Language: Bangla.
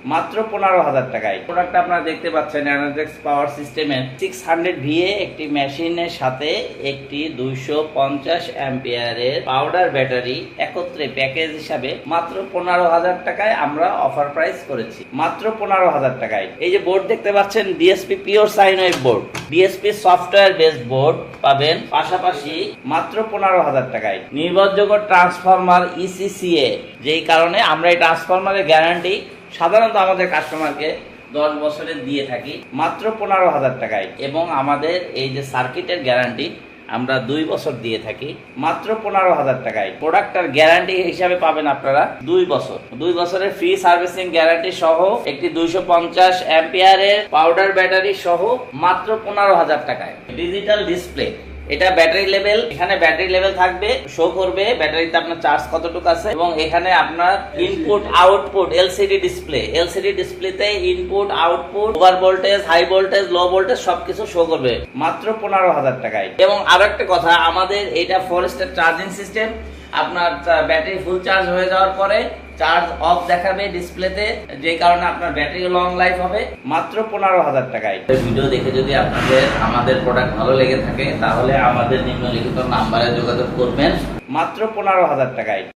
মাত্র 15,000 টাকায়। প্রোডাক্ট আপনারা দেখতে পাচ্ছেন এনার্জেক্স পাওয়ার সিস্টেমের 600 VA একটি মেশিনের সাথে একটি 250 অ্যাম্পিয়ারের পাউডার ব্যাটারি একত্রে প্যাকেজ হিসাবে মাত্র 15,000 টাকায় আমরা অফার প্রাইস করেছি। মাত্র 15,000 টাকায়। এই যে বোর্ড দেখতে পাচ্ছেন DSP pure sine wave board, DSP software based board পাবেন, পাশাপাশি মাত্র 15,000 টাকায়। নির্ভরযোগ্য ট্রান্সফরমার ECCA, যেই কারণে আমরা এই ট্রান্সফরমারের গ্যারান্টি সাধারণত আমাদের কাস্টমারকে 10 বছরের দিয়ে থাকি মাত্র 15,000 টাকায়। এবং আমাদের এই যে সার্কিটের গ্যারান্টি আমরা 2 বছর দিয়ে থাকি মাত্র 15,000 টাকায়। প্রোডাক্টের গ্যারান্টি হিসাবে পাবেন আপনারা 2 বছর, 2 বছরের ফ্রি সার্ভিসিং গ্যারান্টি সহ একটি 250 অ্যাম্পিয়ারের পাউডার ব্যাটারি সহ মাত্র 15,000 টাকায়। ডিজিটাল ডিসপ্লে, এটা ব্যাটারি লেভেল, এখানে ব্যাটারি লেভেল থাকবে, শো করবে ব্যাটারিতে আপনার চার্জ কতটুকু আছে, এবং এখানে আপনার input output LCD display, LCD ডিসপ্লেতে input output over voltage high voltage low voltage সবকিছু শো করবে মাত্র 15,000 টাকায়। এবং আরো একটা কথা, আমাদের এটা 4 স্টেপ চার্জিং সিস্টেম। আপনার ব্যাটারি ফুল চার্জ হয়ে যাওয়ার পরে চার্জ অফ দেখাবে ডিসপ্লেতে, যে কারণে আপনার ব্যাটারি লং লাইফ হবে মাত্র 15,000 টাকায়। ভিডিও দেখে যদি আপনাদের আমাদের প্রোডাক্ট ভালো লেগে থাকে তাহলে আমাদের নিম্নলিখিত নাম্বারে যোগাযোগ করবেন মাত্র 15,000 টাকায়।